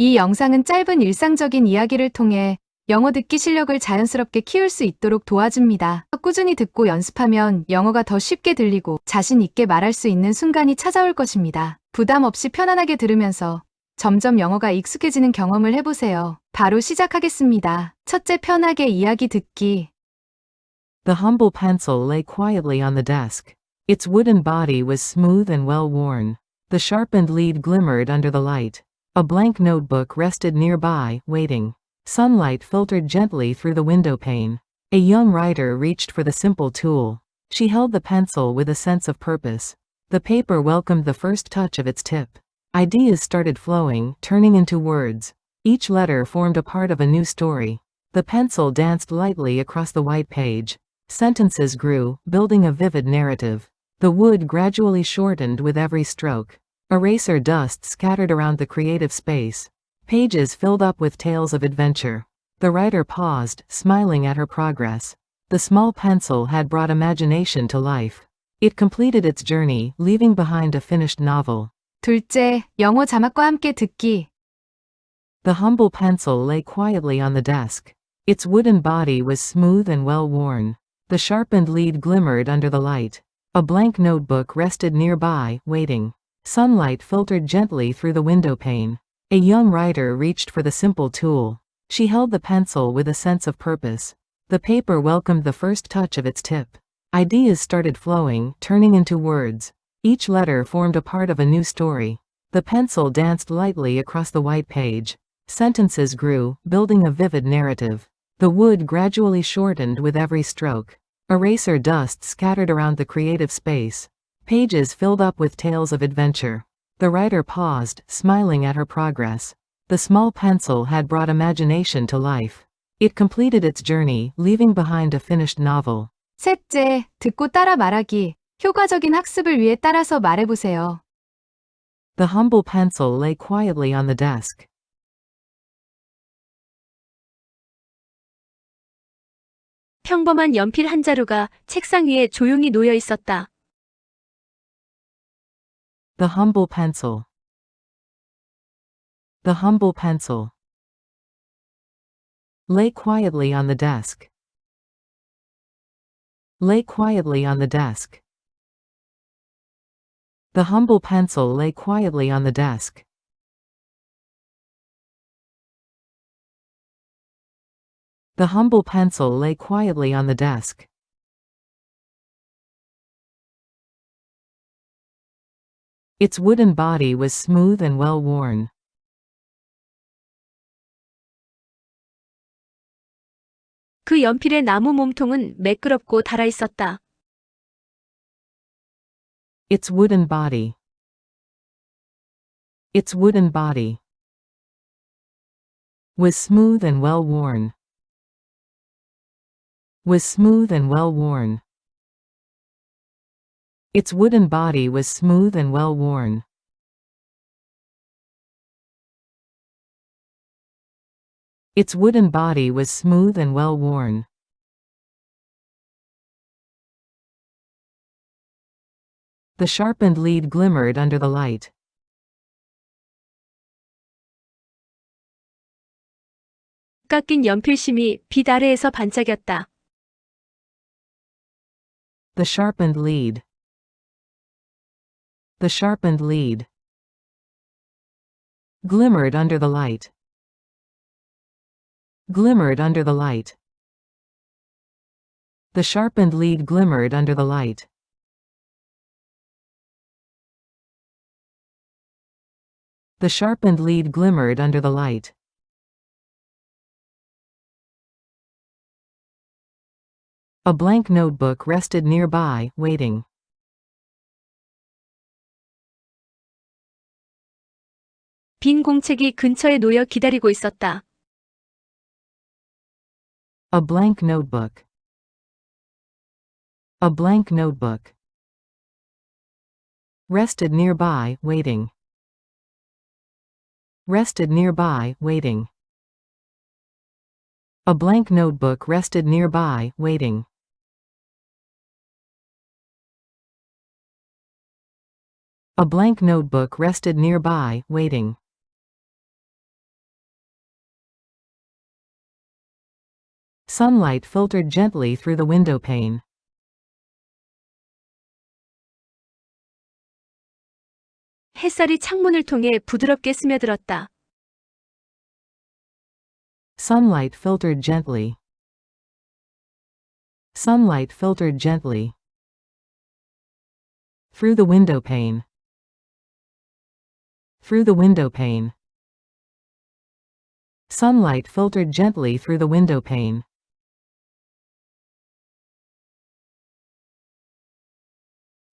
이 영상은 짧은 일상적인 이야기를 통해 영어 듣기 실력을 자연스럽게 키울 수 있도록 도와줍니다. 꾸준히 듣고 연습하면 영어가 더 쉽게 들리고 자신 있게 말할 수 있는 순간이 찾아올 것입니다. 부담 없이 편안하게 들으면서 점점 영어가 익숙해지는 경험을 해보세요. 바로 시작하겠습니다. 첫째, 편하게 이야기 듣기. The humble pencil lay quietly on the desk. Its wooden body was smooth and well worn. The sharpened lead glimmered under the light. A blank notebook rested nearby, waiting. Sunlight filtered gently through the window pane. A young writer reached for the simple tool. She held the pencil with a sense of purpose. The paper welcomed the first touch of its tip. Ideas started flowing, turning into words. Each letter formed a part of a new story. The pencil danced lightly across the white page. Sentences grew, building a vivid narrative. The wood gradually shortened with every stroke. Eraser dust scattered around the creative space. Pages filled up with tales of adventure. The writer paused, smiling at her progress. The small pencil had brought imagination to life. It completed its journey, leaving behind a finished novel. 둘째, 영어 자막과 함께 듣기. The humble pencil lay quietly on the desk. Its wooden body was smooth and well worn. The sharpened lead glimmered under the light. A blank notebook rested nearby, waiting. Sunlight filtered gently through the window pane. A young writer reached for the simple tool. She held the pencil with a sense of purpose. The paper welcomed the first touch of its tip. Ideas started flowing, turning into words. Each letter formed a part of a new story. The pencil danced lightly across the white page. Sentences grew, building a vivid narrative. The wood gradually shortened with every stroke. Eraser dust scattered around the creative space. Pages filled up with tales of adventure. The writer paused, smiling at her progress. The small pencil had brought imagination to life. It completed its journey, leaving behind a finished novel. 셋째, 듣고 따라 말하기. 효과적인 학습을 위해 따라서 말해보세요. The humble pencil lay quietly on the desk. 평범한 연필 한 자루가 책상 위에 조용히 놓여 있었다. The humble pencil. The humble pencil lay quietly on the desk. Lay quietly on the desk. The humble pencil lay quietly on the desk. The humble pencil lay quietly on the desk. Its wooden body was smooth and well worn. 그 연필의 나무 몸통은 매끄럽고 닳아 있었다. Its wooden body. Its wooden body was smooth and well worn. Was smooth and well worn. Its wooden body was smooth and well worn. Its wooden body was smooth and well worn. The sharpened lead glimmered under the light. 깎인 연필심이 빛 아래에서 반짝였다. The sharpened lead. The sharpened lead glimmered under the light. Glimmered under the light. The sharpened lead glimmered under the light. The sharpened lead glimmered under the light. A blank notebook rested nearby, waiting. 빈 공책이 근처에 놓여 기다리고 있었다. A blank notebook. A blank notebook rested nearby, waiting. Rested nearby, waiting. A blank notebook rested nearby, waiting. A blank notebook rested nearby, waiting. Sunlight filtered gently through the window pane. 햇살이 창문을 통해 부드럽게 스며들었다. Sunlight filtered gently. Sunlight filtered gently. Through the window pane. Through the window pane. Sunlight filtered gently through the window pane.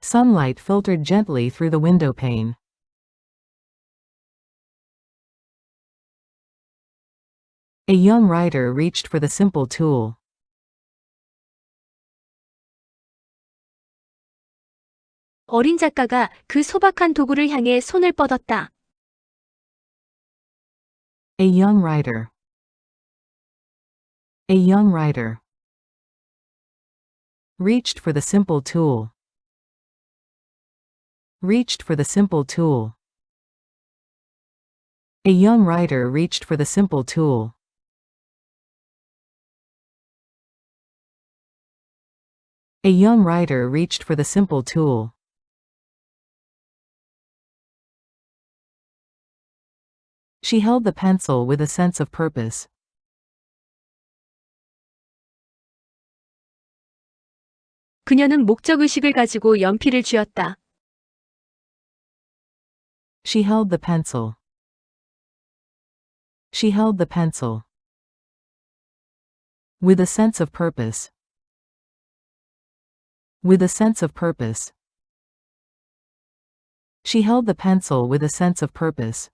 Sunlight filtered gently through the window pane. A young writer reached for the simple tool. 어린 작가가 그 소박한 도구를 향해 손을 뻗었다. A young writer. A young writer reached for the simple tool. Reached for the simple tool. A young writer reached for the simple tool. A young writer reached for the simple tool. She held the pencil with a sense of purpose. 그녀는 목적의식을 가지고 연필을 쥐었다. She held the pencil. She held the pencil. With a sense of purpose. With a sense of purpose. She held the pencil with a sense of purpose.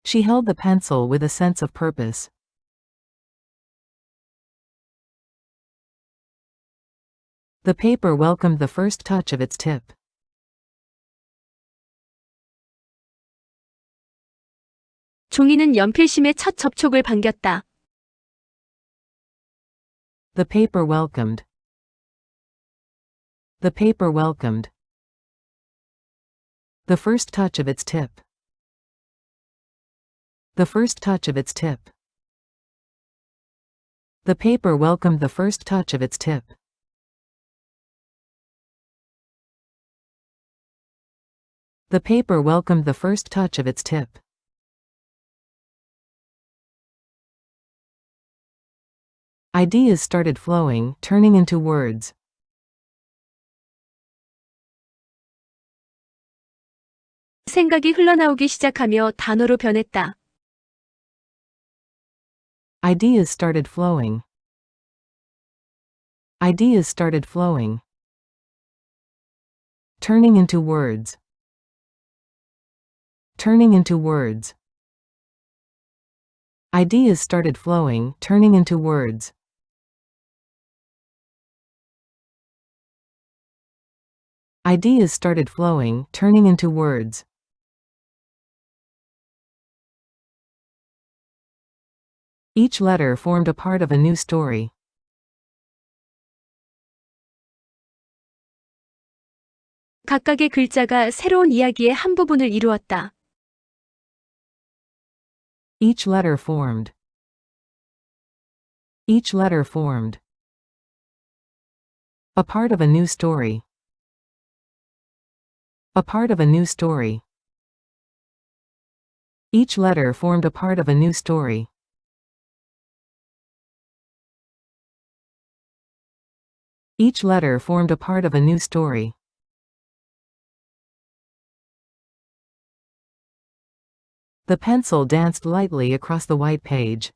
She held the pencil with a sense of purpose. The paper welcomed the first touch of its tip. 종이는 연필심의 첫 접촉을 반겼다. The paper welcomed. The paper welcomed the first touch of its tip. The first touch of its tip. The paper welcomed the first touch of its tip. The paper welcomed the first touch of its tip. Ideas started flowing, turning into words. 생각이 흘러나오기 시작하며 단어로 변했다. Ideas started flowing. Ideas started flowing. Turning into words. Turning into words. Ideas started flowing, turning into words. Ideas started flowing, turning into words. Each letter formed a part of a new story. 각각의 글자가 새로운 이야기의 한 부분을 이루었다. Each letter formed. Each letter formed a part of a new story. A part of a new story. Each letter formed a part of a new story. Each letter formed a part of a new story. The pencil danced lightly across the white page.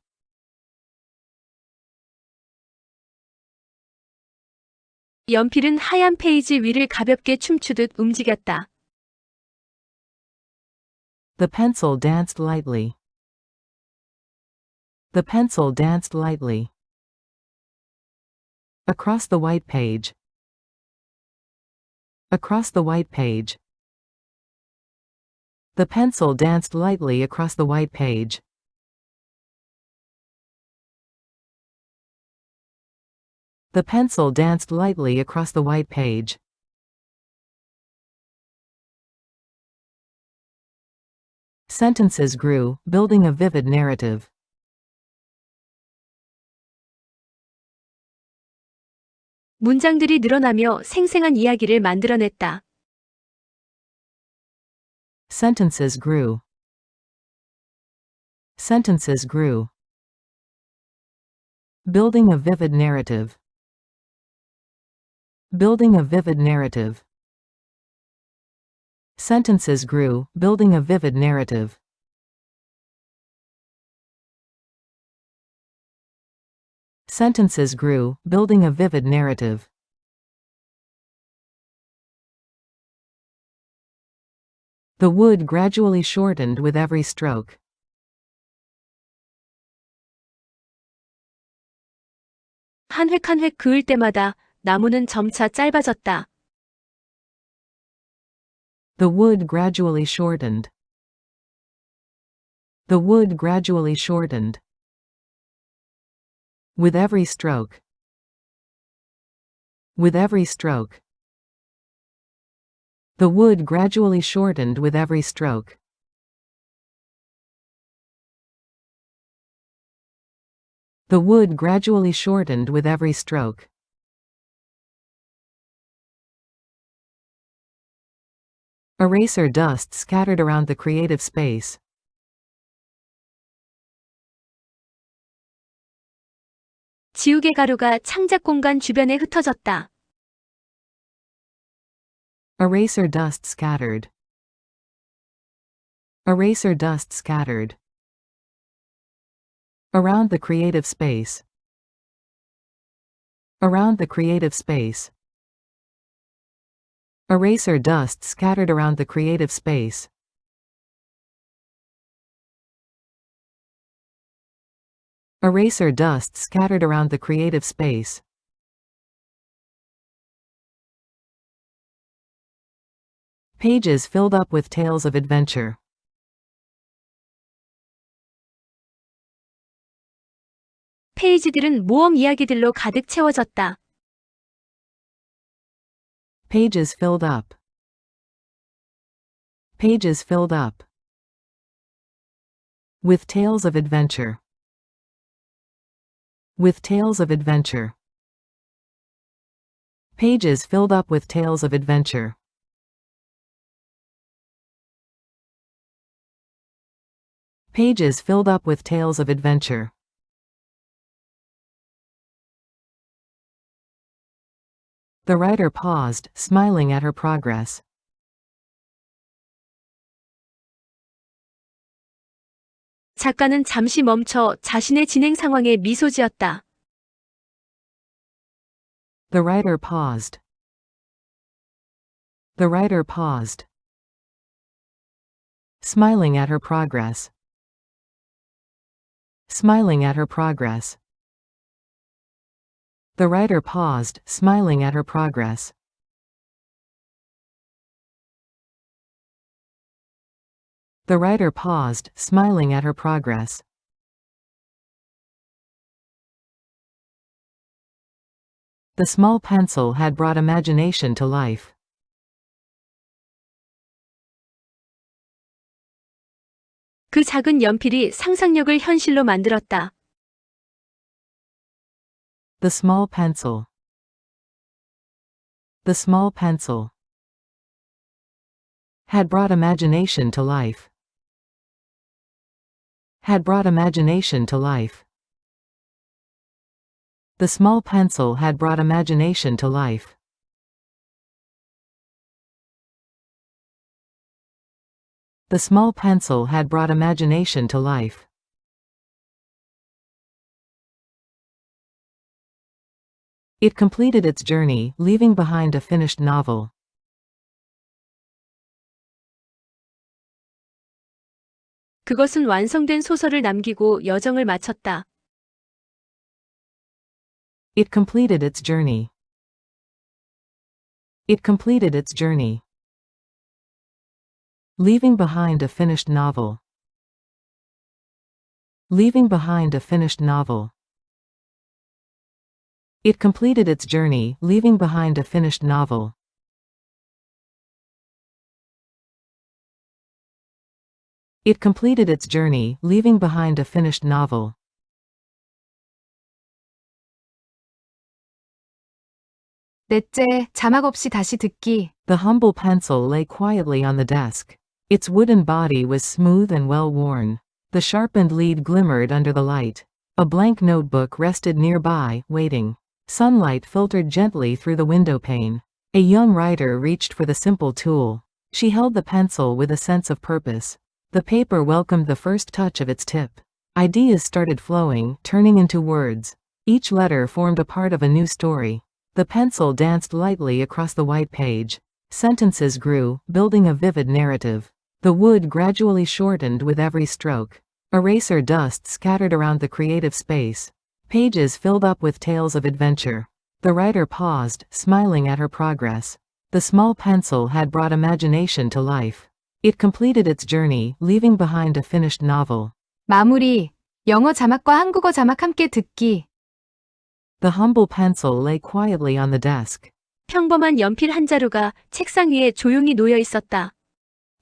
연필은 하얀 페이지 위를 가볍게 춤추듯 움직였다. The pencil danced lightly. The pencil danced lightly across the white page. Across the white page. The pencil danced lightly across the white page. The pencil danced lightly across the white page. Sentences grew, building a vivid narrative. 문장들이 늘어나며 생생한 이야기를 만들어냈다. Sentences grew. Sentences grew. Building a vivid narrative. Building a vivid narrative. Sentences grew, building a vivid narrative. Sentences grew, building a vivid narrative. The wood gradually shortened with every stroke. 한 획 한 획 그을 때마다 나무는 점차 짧아졌다. The wood gradually shortened. The wood gradually shortened. With every stroke. With every stroke. The wood gradually shortened with every stroke. The wood gradually shortened with every stroke. Eraser dust scattered around the creative space. 지우개 가루가 창작 공간 주변에 흩어졌다. Eraser dust scattered. Eraser dust scattered. Around the creative space. Around the creative space. Eraser dust scattered around the creative space. Eraser dust scattered around the creative space. Pages filled up with tales of adventure. 페이지들은 모험 이야기들로 가득 채워졌다. Pages filled up. Pages filled up. With tales of adventure. With tales of adventure. Pages filled up with tales of adventure. Pages filled up with tales of adventure. The writer paused, smiling at her progress. 작가는 잠시 멈춰 자신의 진행 상황에 미소 지었다. The writer paused. The writer paused. Smiling at her progress. Smiling at her progress. The writer paused, smiling at her progress. The writer paused, smiling at her progress. The small pencil had brought imagination to life. 그 작은 연필이 상상력을 현실로 만들었다. The small pencil. The small pencil had brought imagination to life. Had brought imagination to life. The small pencil had brought imagination to life. The small pencil had brought imagination to life. It completed its journey, leaving behind a finished novel. 그것은 완성된 소설을 남기고 여정을 마쳤다. It completed its journey. It completed its journey. Leaving behind a finished novel. Leaving behind a finished novel. It completed its journey, leaving behind a finished novel. It completed its journey, leaving behind a finished novel. 넷째, 자막 없이 다시 듣기. The humble pencil lay quietly on the desk. Its wooden body was smooth and well worn. The sharpened lead glimmered under the light. A blank notebook rested nearby, waiting. Sunlight filtered gently through the window pane. A young writer reached for the simple tool. She held the pencil with a sense of purpose. The paper welcomed the first touch of its tip. Ideas started flowing, turning into words. Each letter formed a part of a new story. The pencil danced lightly across the white page. Sentences grew, building a vivid narrative. The wood gradually shortened with every stroke. Eraser dust scattered around the creative space. Pages filled up with tales of adventure. The writer paused, smiling at her progress. The small pencil had brought imagination to life. It completed its journey, leaving behind a finished novel. 마무리. 영어 자막과 한국어 자막 함께 듣기. The humble pencil lay quietly on the desk. 평범한 연필 한 자루가 책상 위에 조용히 놓여 있었다.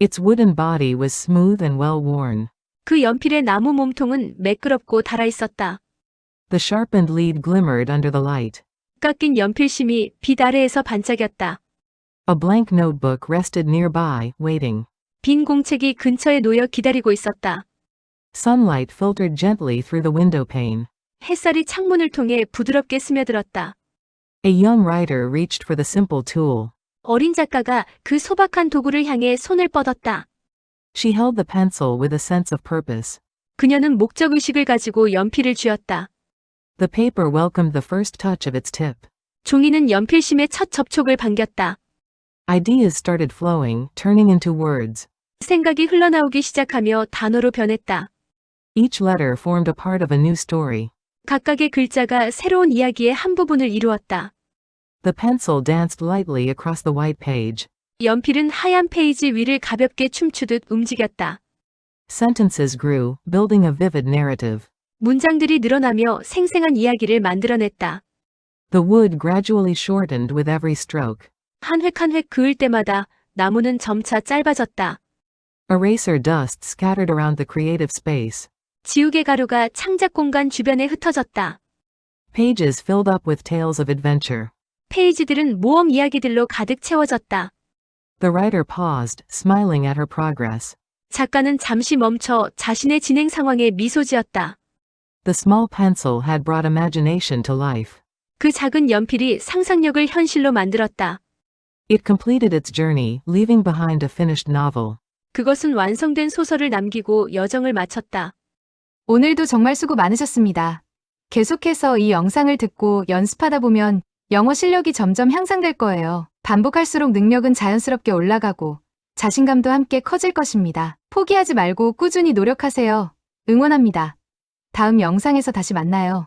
Its wooden body was smooth and well worn. 그 연필의 나무 몸통은 매끄럽고 달아 있었다. The sharpened lead glimmered under the light. 깎인 연필심이 빛 아래에서 반짝였다. A blank notebook rested nearby, waiting. 빈 공책이 근처에 놓여 기다리고 있었다. Sunlight filtered gently through the window pane. 햇살이 창문을 통해 부드럽게 스며들었다. A young writer reached for the simple tool. 어린 작가가 그 소박한 도구를 향해 손을 뻗었다. She held the pencil with a sense of purpose. 그녀는 목적의식을 가지고 연필을 쥐었다. The paper welcomed the first touch of its tip. 종이는 연필심의 첫 접촉을 반겼다. Ideas started flowing, turning into words. 생각이 흘러나오기 시작하며 단어로 변했다. Each letter formed a part of a new story. 각각의 글자가 새로운 이야기의 한 부분을 이루었다. The pencil danced lightly across the white page. 연필은 하얀 페이지 위를 가볍게 춤추듯 움직였다. Sentences grew, building a vivid narrative. 문장들이 늘어나며 생생한 이야기를 만들어냈다. The wood gradually shortened with every stroke. 한 획 한 획 그을 때마다 나무는 점차 짧아졌다. Eraser dust scattered around the creative space. 지우개 가루가 창작 공간 주변에 흩어졌다. Pages filled up with tales of adventure. 페이지들은 모험 이야기들로 가득 채워졌다. The writer paused, smiling at her progress. 작가는 잠시 멈춰 자신의 진행 상황에 미소 지었다. The small pencil had brought imagination to life. 그 작은 연필이 상상력을 현실로 만들었다. It completed its journey, leaving behind a finished novel. 그것은 완성된 소설을 남기고 여정을 마쳤다. 오늘도 정말 수고 많으셨습니다. 계속해서 이 영상을 듣고 연습하다 보면 영어 실력이 점점 향상될 거예요. 반복할수록 능력은 자연스럽게 올라가고 자신감도 함께 커질 것입니다. 포기하지 말고 꾸준히 노력하세요. 응원합니다. 다음 영상에서 다시 만나요.